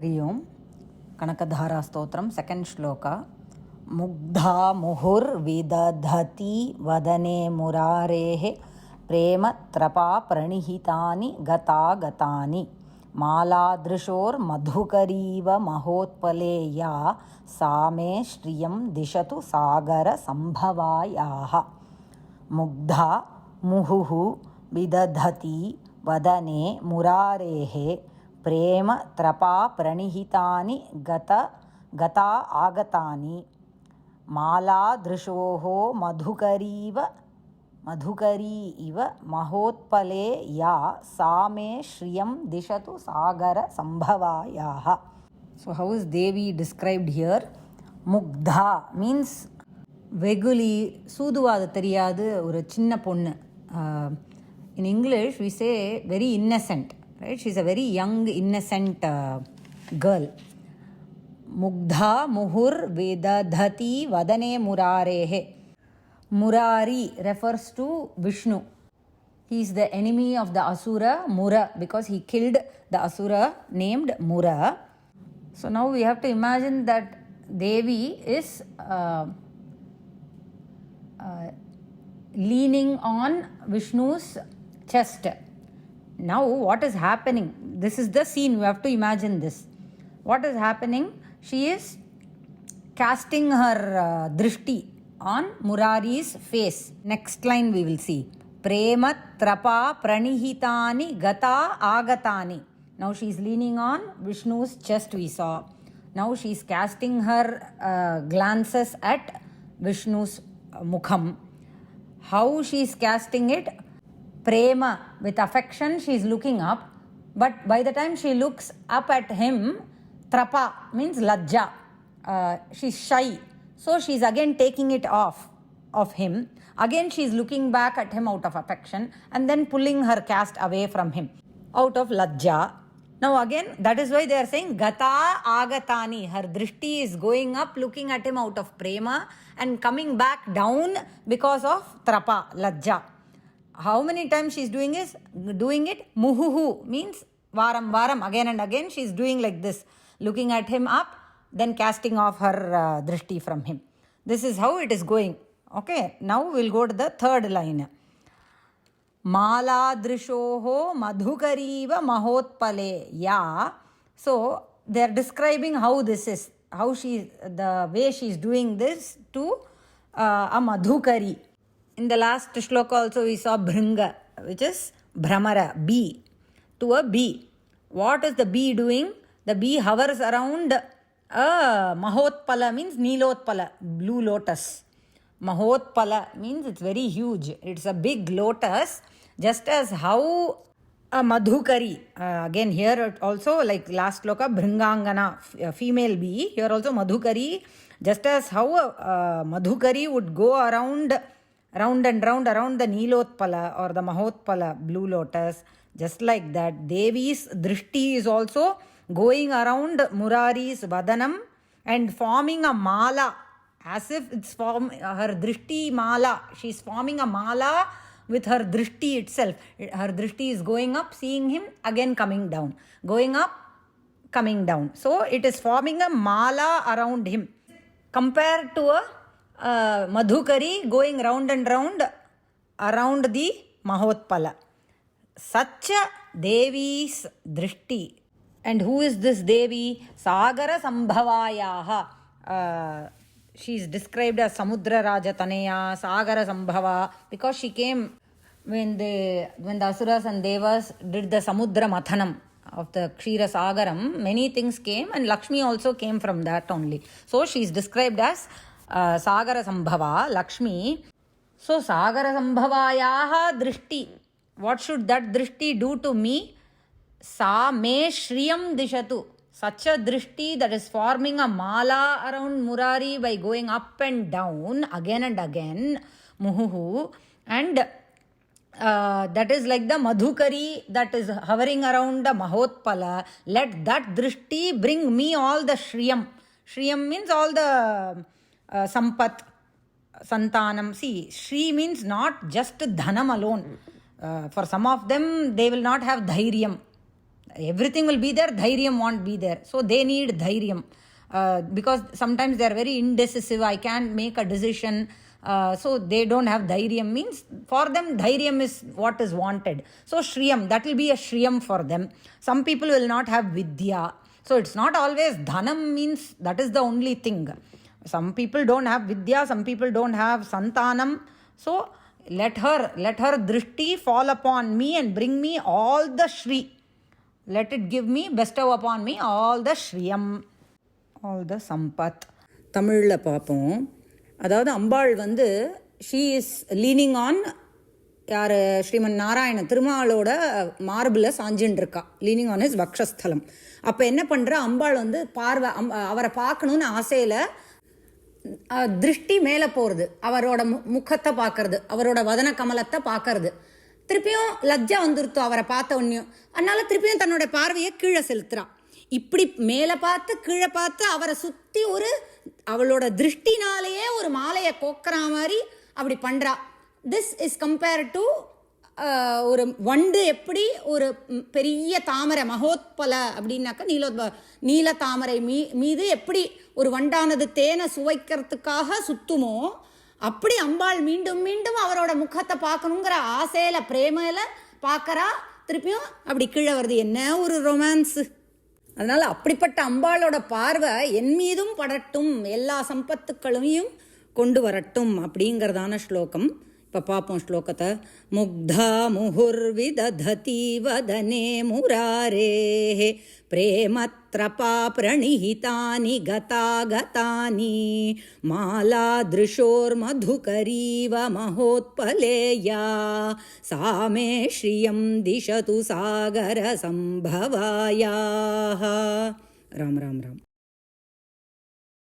हरि ओं कनकधारास्तोत्रं second श्लोक मुग्धा मुहुर्विदधति वदने मुरारेः प्रेमत्रपा प्रणिहितानि गतागतानि मालादृशोर्मधुकरीव महोत्पले या सा मे श्रियं दिशतु सागरसम्भवायाः मुग्धा मुहुः विदधति वदने मुरारेः प्रेम त्रपा प्रणिहितानि गता आगतानि मालादृशोः मधुकरी इव महोत्पले या सा मे श्रियं दिशतु सागरसम्भवायाः. So how is Devi described here? Mugdha means வெகுலி சூதுவாது தெரியாது ஒரு சின்ன பொண்ணு. In English we say very innocent. Right? She is a very young, innocent girl. Mugdha muhur vedadhati vadane murarehe. Murari refers to Vishnu. He is the enemy of the Asura Mura because he killed the Asura named Mura. So now we have to imagine that Devi is leaning on Vishnu's chest. Now what is happening? This is the scene, we have to imagine this. What is happening? She is casting her drishti on Murari's face. Next line we will see. Prema trapa pranihitani gata agatani. Now she is leaning on Vishnu's chest, we saw. Now she is casting her glances at Vishnu's mukham. How she is casting it? Prema, with affection she is looking up, but by the time she looks up at him, trapa means lajja, she is shy, so she is again taking it off of him. Again she is looking back at him out of affection and then pulling her cast away from him out of lajja. Now again, that is why they are saying gata agatani. Her drishti is going up looking at him out of prema and coming back down because of trapa, lajja. How many times she is doing it? Muhuhu means varam, again and again she is doing like this, looking at him up, then casting off her drishti from him. This is how it is going. Okay, now we will go to the third line. Maladrishoho madhukariva mahotpale ya. So they are describing how this is, how the way she is doing this to a madhukari. In the last shloka also we saw bhringa, which is bhramara, bee, to a bee. What is the bee doing? The bee hovers around a mahotpala means nilotpala, blue lotus. Mahotpala means it's very huge. It's a big lotus, just as how a madhukari, again here also like last shloka, bhringangana, female bee, here also madhukari, just as how a madhukari would go around and round around the Nilotpala or the Mahotpala, blue lotus. Just like that, Devi's drishti is also going around Murari's vadanam and forming a mala, as if it's her drishti mala. She is forming a mala with her drishti itself. Her drishti is going up, seeing him, again coming down. Going up, coming down. So it is forming a mala around him. Compared to a madhukari going round and round around the Mahotpala. Such a Devi's drishti. And who is this Devi? Sagara Sambhavayaha. She is described as Samudra Raja Taneya, Sagara Sambhava, because she came when the Asuras and Devas did the Samudra Mathanam of the Kshira Sagaram. Many things came and Lakshmi also came from that only. So she is described as Sagara Sambhava, Lakshmi. So Sagara Sambhavayaha drishti. What should that drishti do to me? Sa me shriyam dishatu. Such a drishti that is forming a mala around Murari by going up and down again and again. Muhuhu. And that is like the madhukari that is hovering around the Mahotpala. Let that drishti bring me all the shriyam. Shriyam means all the sampat, santanam. See, Shri means not just dhanam alone. For some of them, they will not have dhairyam. everything will be there, dhairyam won't be there. So they need dhairyam. Because sometimes they are very indecisive, I can't make a decision, so they don't have dhairyam. Means for them dhairyam is what is wanted. So shriyam, that will be a shriyam for them. Some people will not have vidya, so it's not always dhanam means that is the only thing. Some people don't have vidya, some people don't have santanam. So let her drishti fall upon me and bring me all the shri. Let it give me, bestow upon me all the shriyam, all the sampath. தமிழில் பார்ப்போம். அதாவது அம்பாள் வந்து she is leaning on யார், ஸ்ரீமன் நாராயண திருமாலோட மார்பில் சாஞ்சின்னு இருக்கா, leaning on is வக்ஷஸ்தலம். அப்போ என்ன பண்ணுற, அம்பாள் வந்து பார்வை அவரை பார்க்கணுன்னு ஆசையில் திருஷ்டி மேலே போகிறது, அவரோட முகத்தை பார்க்கறது, அவரோட வதன கமலத்தை பார்க்கறது. திருப்பியும் லஜ்ஜா வந்துருத்தோம் அவரை பார்த்த உடனேயும், அதனால திருப்பியும் தன்னோட பார்வையை கீழே செலுத்துறான். இப்படி மேலே பார்த்து கீழே பார்த்து அவரை சுற்றி அவளோட திருஷ்டினாலேயே ஒரு மாலையை கோக்கிற மாதிரி அப்படி பண்ணுறா. திஸ் இஸ் கம்பேர் டு ஒரு வண்டு எப்படி ஒரு பெரிய தாமரை மகோத்பல அப்படின்னாக்கா நீல தாமரை மீது எப்படி ஒரு வண்டானது தேனை சுவைக்கிறதுக்காக சுத்துமோ, அப்படி அம்பாள் மீண்டும் மீண்டும் அவரோட முகத்தை பார்க்கணுங்கிற ஆசையில் பிரேமையில் பார்க்கறா. திருப்பியும் அப்படி கீழே வருது. என்ன ஒரு ரொமான்ஸு! அதனால் அப்படிப்பட்ட அம்பாளோட பார்வை என் மீதும் படட்டும், எல்லா சம்பத்துக்களையும் கொண்டு வரட்டும் அப்படிங்கிறதான ஸ்லோகம். இப்போ பார்ப்போம் ஸ்லோகத்தை. முக்தா முஹுர்விதததி வதனே முராரே பிரேமத்ரபா பிரணிஹிதானி கதாகதானி மாலாத்ருஷோர்மதுகரீவ மஹோத்பலேயா சாமே ஸ்ரியம் திஷது சாகர சம்பவாயாः. ராம் ராம் ராம்.